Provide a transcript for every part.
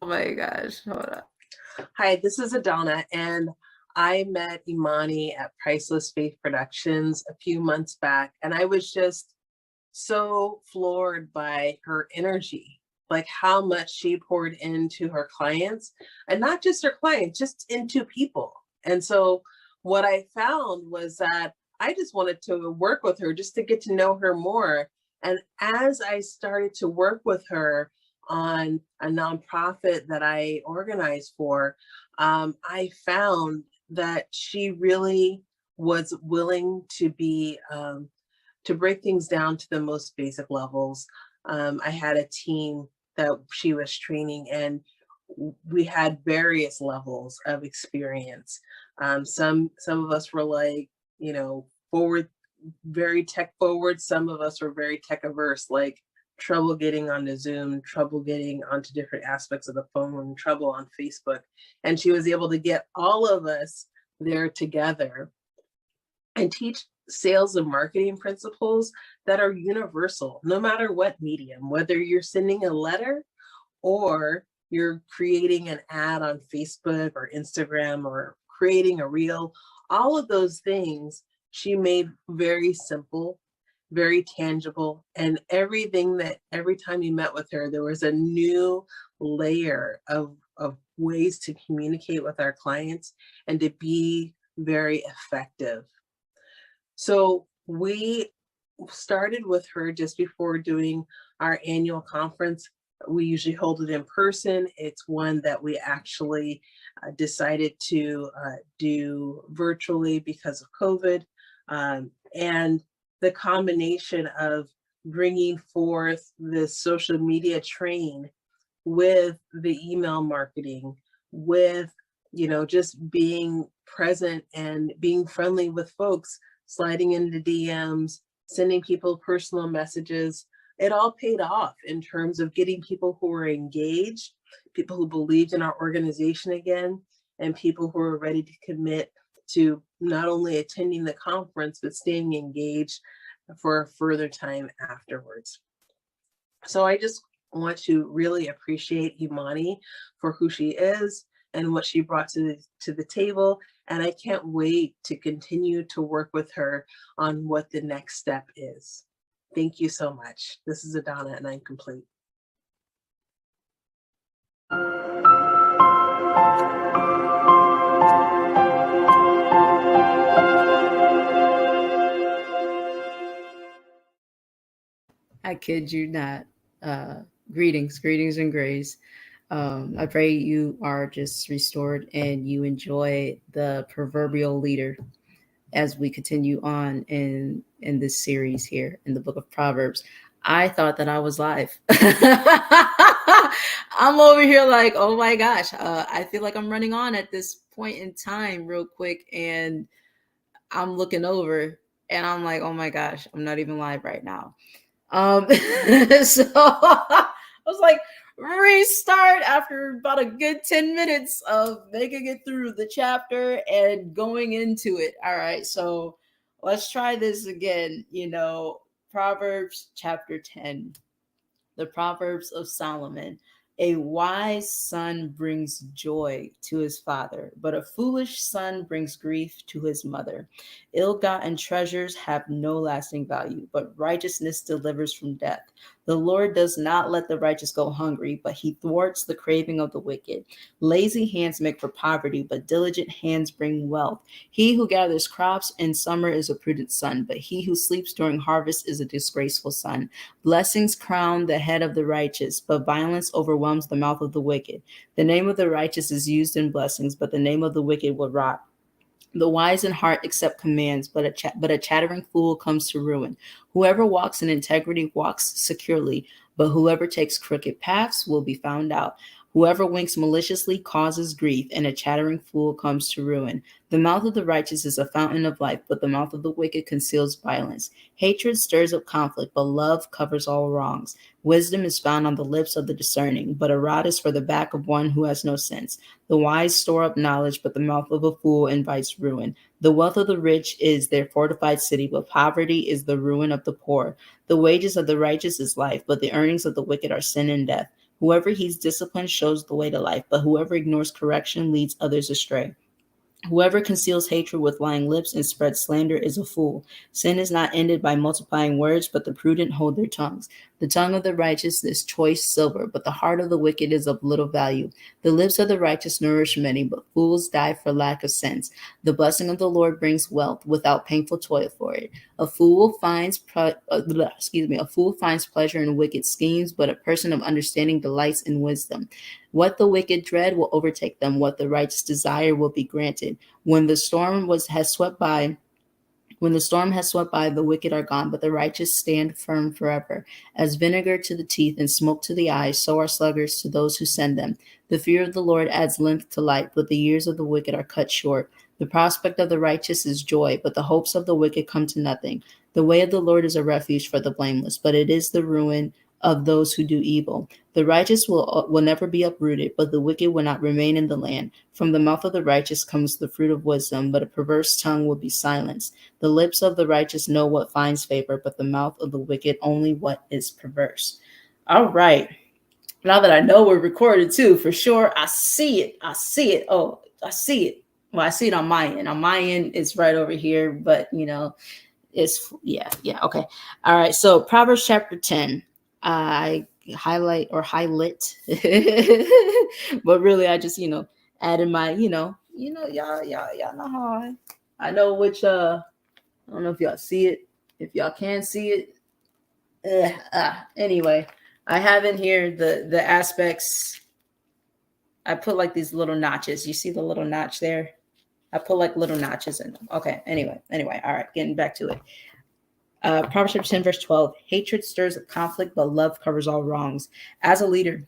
my gosh. Hold on. Hi, this is Adana, and I met Imani at Priceless Faith Productions a few months back, and I was just so floored by her energy, like how much she poured into her clients, and not just her clients, just into people. And so what I found was that I just wanted to work with her just to get to know her more. And as I started to work with her on a nonprofit that I organized for, I found that she really was willing to be to break things down to the most basic levels. I had a team that she was training, and we had various levels of experience. Some of us were like, forward, very tech forward. Some of us were very tech averse, like trouble getting onto Zoom, trouble getting onto different aspects of the phone, trouble on Facebook. And she was able to get all of us there together and teach sales and marketing principles that are universal, no matter what medium, whether you're sending a letter or you're creating an ad on Facebook or Instagram or creating a reel. All of those things she made very simple, very tangible, and every time you met with her, there was a new layer of ways to communicate with our clients and to be very effective. So we started with her just before doing our annual conference. We usually hold it in person. It's one that we actually decided to do virtually because of COVID. And the combination of bringing forth the social media train with the email marketing, with, just being present and being friendly with folks, sliding into DMs, sending people personal messages, it all paid off in terms of getting people who were engaged, people who believed in our organization again, and people who were ready to commit to not only attending the conference, but staying engaged for a further time afterwards. So I just want to really appreciate Imani for who she is and what she brought to the table. And I can't wait to continue to work with her on what the next step is. Thank you so much. This is Adana, and I'm complete. I kid you not. Greetings and grace. I pray you are just restored and you enjoy the proverbial leader as we continue on in this series here in the book of Proverbs. I thought that I was live. I'm over here like, oh my gosh, I feel like I'm running on at this point in time real quick, and I'm looking over and I'm like, oh my gosh, I'm not even live right now. So I was like, restart after about a good 10 minutes of making it through the chapter and going into it. All right, so let's try this again. Proverbs chapter 10, the Proverbs of Solomon. A wise son brings joy to his father, but a foolish son brings grief to his mother. Ill-gotten treasures have no lasting value, but righteousness delivers from death. The Lord does not let the righteous go hungry, but he thwarts the craving of the wicked. Lazy hands make for poverty, but diligent hands bring wealth. He who gathers crops in summer is a prudent son, but he who sleeps during harvest is a disgraceful son. Blessings crown the head of the righteous, but violence overwhelms the mouth of the wicked. The name of the righteous is used in blessings, but the name of the wicked will rot. The wise in heart accept commands, but a chattering fool comes to ruin. Whoever walks in integrity walks securely, but whoever takes crooked paths will be found out. Whoever winks maliciously causes grief, and a chattering fool comes to ruin. The mouth of the righteous is a fountain of life, but the mouth of the wicked conceals violence. Hatred stirs up conflict, but love covers all wrongs. Wisdom is found on the lips of the discerning, but a rod is for the back of one who has no sense. The wise store up knowledge, but the mouth of a fool invites ruin. The wealth of the rich is their fortified city, but poverty is the ruin of the poor. The wages of the righteous is life, but the earnings of the wicked are sin and death. Whoever heeds discipline shows the way to life, but whoever ignores correction leads others astray. Whoever conceals hatred with lying lips and spreads slander is a fool. Sin is not ended by multiplying words, but the prudent hold their tongues. The tongue of the righteous is choice silver, but the heart of the wicked is of little value. The lips of the righteous nourish many, but fools die for lack of sense. The blessing of the Lord brings wealth without painful toil for it. A fool finds pleasure in wicked schemes, but a person of understanding delights in wisdom. What the wicked dread will overtake them, what the righteous desire will be granted. When the storm was has swept by, when the storm has swept by, the wicked are gone, but the righteous stand firm forever. As vinegar to the teeth and smoke to the eyes, so are sluggards to those who send them. The fear of the Lord adds length to life, but the years of the wicked are cut short. The prospect of the righteous is joy, but the hopes of the wicked come to nothing. The way of the Lord is a refuge for the blameless, but it is the ruin of those who do evil. The righteous will never be uprooted, but the wicked will not remain in the land. From the mouth of the righteous comes the fruit of wisdom, but a perverse tongue will be silenced. The lips of the righteous know what finds favor, but the mouth of the wicked only what is perverse. All right. Now that I know we're recorded too, for sure, I see it. I see it. Oh, I see it. Well, I see it on my end. On my end, it's right over here, but it's yeah. Okay. All right. So Proverbs chapter 10. I highlight, but really I just added my y'all know how I know which I don't know if y'all see it, if y'all can see it. Anyway, I have in here the aspects. I put like these little notches. You see the little notch there? I put like little notches in them. Okay. Anyway. All right. Getting back to it. Proverbs 10 verse 12. Hatred stirs up conflict, but love covers all wrongs. As a leader,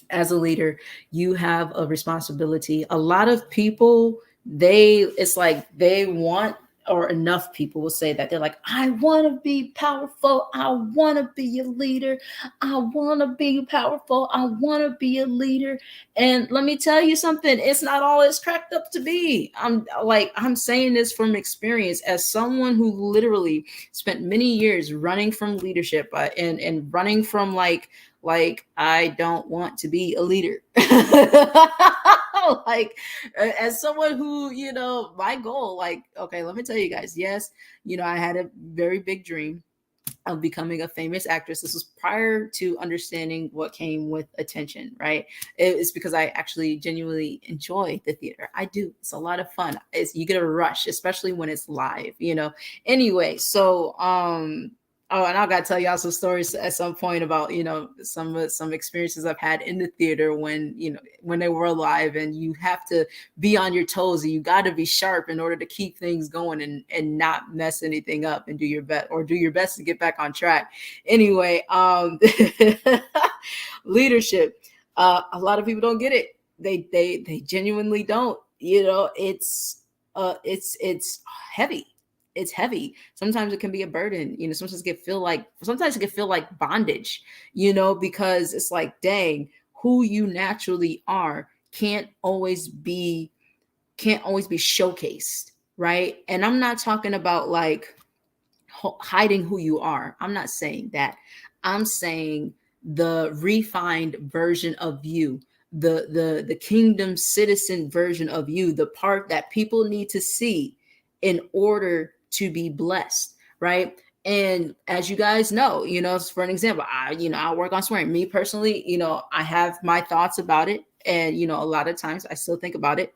as a leader, you have a responsibility. A lot of people, it's like they want, or enough people will say that they're like, I want to be powerful, I want to be a leader, I want to be powerful, I want to be a leader. And let me tell you something, it's not all it's cracked up to be. I'm saying this from experience as someone who literally spent many years running from leadership, and running from like I don't want to be a leader. Like as someone who, my goal, like, okay, let me tell you guys, yes, I had a very big dream of becoming a famous actress. This was prior to understanding what came with attention, right? It's because I actually genuinely enjoy the theater. I do. It's a lot of fun. You get a rush, especially when it's live. Anyway, so oh, and I gotta tell y'all some stories at some point about some experiences I've had in the theater when they were alive, and you have to be on your toes and you got to be sharp in order to keep things going and not mess anything up, and do your best to get back on track. Anyway, leadership. A lot of people don't get it. They genuinely don't. It's heavy. It's heavy. Sometimes it can be a burden. Sometimes it can feel like bondage, because it's like, dang, who you naturally are can't always be showcased, right? And I'm not talking about like hiding who you are. I'm not saying that. I'm saying the refined version of you, the kingdom citizen version of you, the part that people need to see in order to be blessed, right? And as you guys know, for an example, I work on swearing. Me personally, I have my thoughts about it. And, a lot of times I still think about it,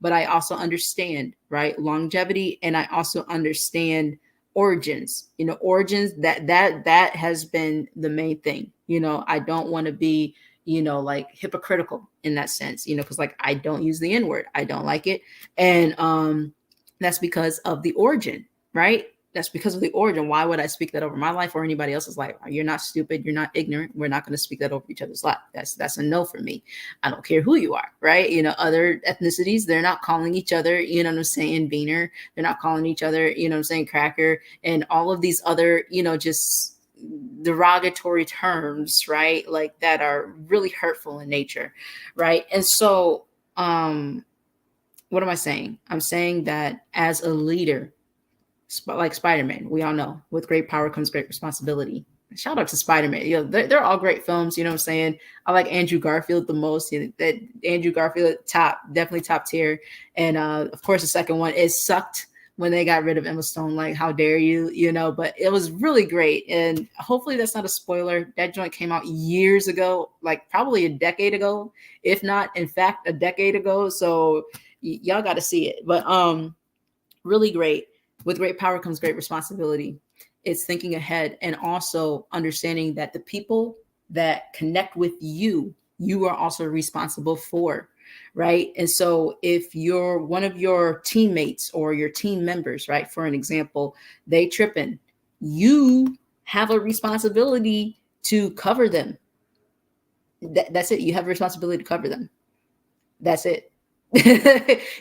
but I also understand, right? Longevity. And I also understand origins. That has been the main thing. I don't want to be like hypocritical in that sense, because like I don't use the N-word, I don't like it. And that's because of the origin, right? That's because of the origin. Why would I speak that over my life or anybody else's life? You're not stupid, you're not ignorant, we're not going to speak that over each other's life. That's a no for me. I don't care who you are, right? Other ethnicities, they're not calling each other, what I'm saying, beaner, they're not calling each other, what I'm saying, cracker, and all of these other just derogatory terms, right? Like that are really hurtful in nature, right? And so what am I saying? I'm saying that as a leader, like Spider-Man, we all know, with great power comes great responsibility, shout out to Spider-Man. They're all great films. You know what I'm saying? I like Andrew Garfield the most. That Andrew Garfield definitely top tier. And of course, the second one, it sucked when they got rid of Emma Stone. Like, how dare you? But it was really great. And hopefully, that's not a spoiler. That joint came out years ago, like probably a decade ago, if not, in fact, a decade ago. So y'all got to see it. But really great. With great power comes great responsibility. It's thinking ahead and also understanding that the people that connect with you, you are also responsible for, right? And so if you're one of your teammates or your team members, right, for an example, they tripping, you have a responsibility to cover them. That's it. You have a responsibility to cover them. That's it.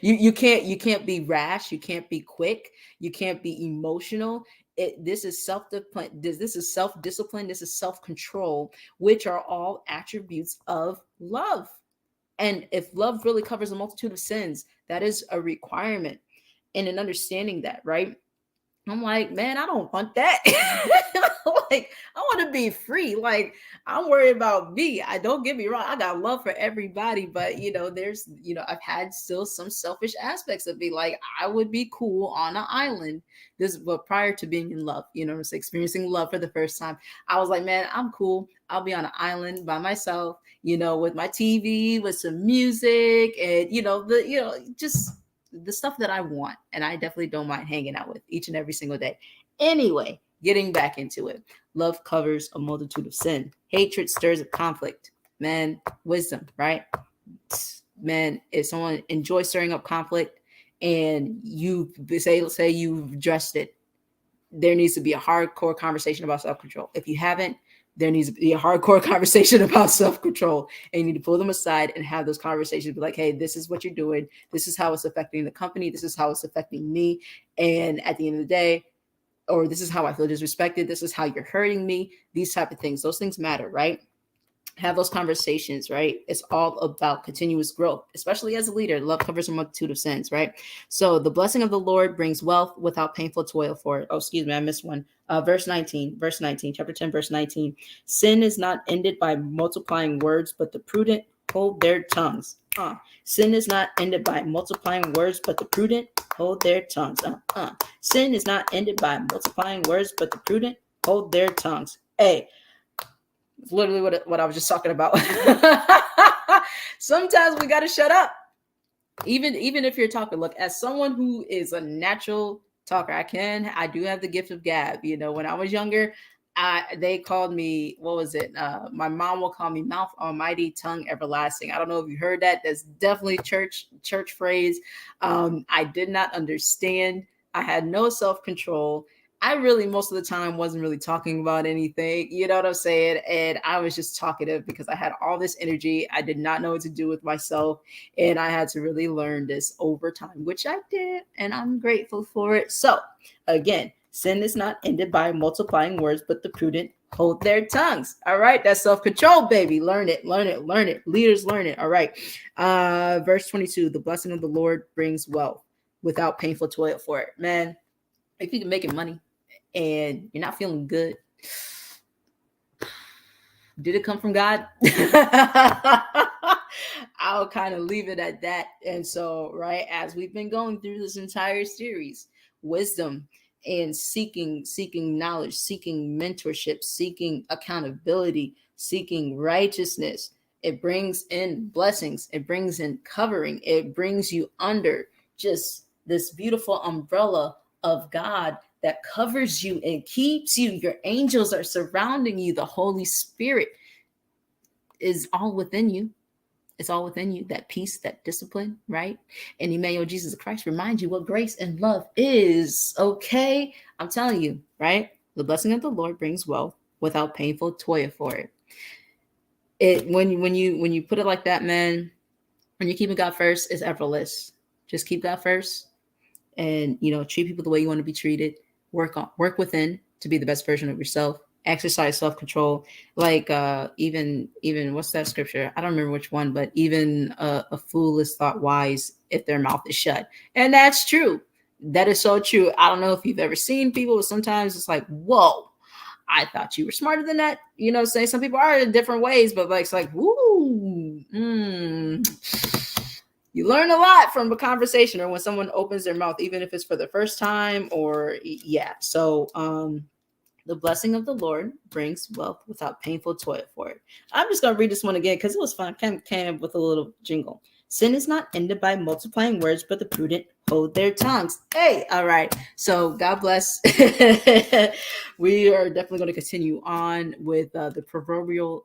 You can't be rash, you can't be quick, you can't be emotional. This is self-discipline, this is self-discipline, this is self-control, which are all attributes of love. And if love really covers a multitude of sins, that is a requirement. And in understanding that, right, I'm like, man, I don't want that. Like, I want to be free. Like, I'm worried about me. I don't get me wrong. I got love for everybody, but I've had still some selfish aspects of me. Like, I would be cool on an island. But prior to being in love, experiencing love for the first time, I was like, man, I'm cool. I'll be on an island by myself, with my TV, with some music, and just the stuff that I want, and I definitely don't mind hanging out with each and every single day. Anyway, getting back into it. Love covers a multitude of sin. Hatred stirs up conflict. Man, wisdom, right? Man, if someone enjoys stirring up conflict and you say you've addressed it, there needs to be a hardcore conversation about self-control. If you haven't, there needs to be a hardcore conversation about self-control, and you need to pull them aside and have those conversations. Be like, hey, this is what you're doing. This is how it's affecting the company. This is how it's affecting me. And at the end of the day, or this is how I feel disrespected. This is how you're hurting me. These type of things. Those things matter, right? Have those conversations, right? It's all about continuous growth, especially as a leader. Love covers a multitude of sins, right? So the blessing of the Lord brings wealth without painful toil for it. Oh, excuse me, I missed one. Verse 19, chapter 10, verse 19. Sin is not ended by multiplying words, but the prudent hold their tongues. Sin is not ended by multiplying words, but the prudent hold their tongues. Sin is not ended by multiplying words, but the prudent hold their tongues. Hey, it's literally what I was just talking about. Sometimes we got to shut up. Even if you're talking, look, as someone who is a natural talker, I do have the gift of gab. When I was younger, they called me, what was it? My mom will call me mouth almighty, tongue everlasting. I don't know if you heard that. That's definitely church phrase. I did not understand. I had no self-control. I really, most of the time, wasn't really talking about anything. You know what I'm saying? And I was just talkative because I had all this energy. I did not know what to do with myself. And I had to really learn this over time, which I did. And I'm grateful for it. So, again, sin is not ended by multiplying words, but the prudent hold their tongues. All right. That's self-control, baby. Learn it. Leaders learn it. All right. Verse 22, the blessing of the Lord brings wealth without painful toil for it. Man, if you can make it money and you're not feeling good, did it come from God? I'll kind of leave it at that. And so, right, as we've been going through this entire series, wisdom and seeking knowledge, seeking mentorship, seeking accountability, seeking righteousness, it brings in blessings, it brings in covering, it brings you under just this beautiful umbrella of God that covers you and keeps you. Your angels are surrounding you. The Holy Spirit is all within you. It's all within you. That peace, that discipline, right? And Emmanuel, Jesus Christ, remind you what grace and love is. Okay, I'm telling you, right? The blessing of the Lord brings wealth without painful toil for it. When you put it like that, man, when you're keeping God first, it's effortless. Just keep God first, and treat people the way you want to be treated. Work within to be the best version of yourself. Exercise self-control. Like even what's that scripture? I don't remember which one, but even a fool is thought wise if their mouth is shut. And that's true. That is so true. I don't know if you've ever seen people, but sometimes it's like, whoa, I thought you were smarter than that. You know, say some people are in different ways, but like it's like, woo, you learn a lot from a conversation or when someone opens their mouth, even if it's for the first time or yeah. So the blessing of the Lord brings wealth without painful toil for it. I'm just going to read this one again because it was fun. I came up with a little jingle. Sin is not ended by multiplying words, but the prudent hold their tongues. Hey, all right. So God bless. We are definitely going to continue on with the proverbial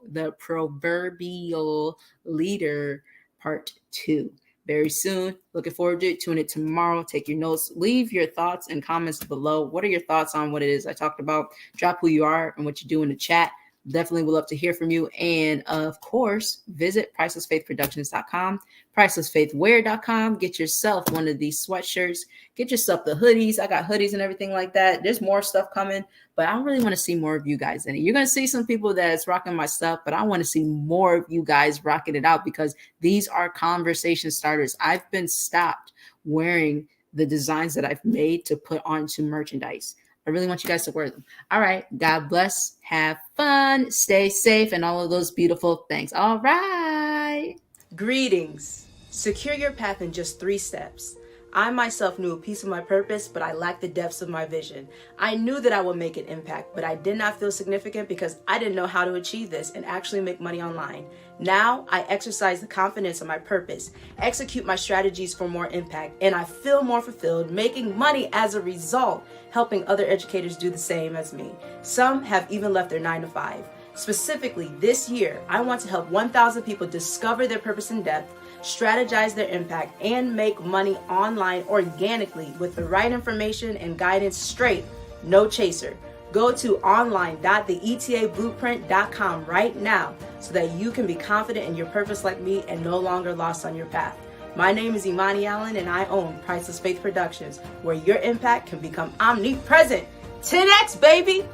leader part 2 very soon. Looking forward to it. Tune in tomorrow. Take your notes. Leave your thoughts and comments below. What are your thoughts on what it is I talked about? Drop who you are and what you do in the chat. Definitely would love to hear from you. And of course, visit pricelessfaithproductions.com, pricelessfaithwear.com. Get yourself one of these sweatshirts. Get yourself the hoodies. I got hoodies and everything like that. There's more stuff coming, but I really want to see more of you guys in it. You're going to see some people that's rocking my stuff, but I want to see more of you guys rocking it out because these are conversation starters. I've been stopped wearing the designs that I've made to put onto merchandise. I really want you guys to wear them. All right. God bless. Have fun. Stay safe and all of those beautiful things. All right. Greetings. Secure your path in just 3 steps. I myself knew a piece of my purpose, but I lacked the depths of my vision. I knew that I would make an impact, but I did not feel significant because I didn't know how to achieve this and actually make money online. Now I exercise the confidence of my purpose, execute my strategies for more impact, and I feel more fulfilled, making money as a result, helping other educators do the same as me. Some have even left their 9-to-5. Specifically, this year, I want to help 1,000 people discover their purpose in depth, strategize their impact, and make money online organically with the right information and guidance straight, no chaser. Go to online.theetablueprint.com right now so that you can be confident in your purpose like me and no longer lost on your path. My name is Imani Allen and I own Priceless Faith Productions, where your impact can become omnipresent. 10x, baby!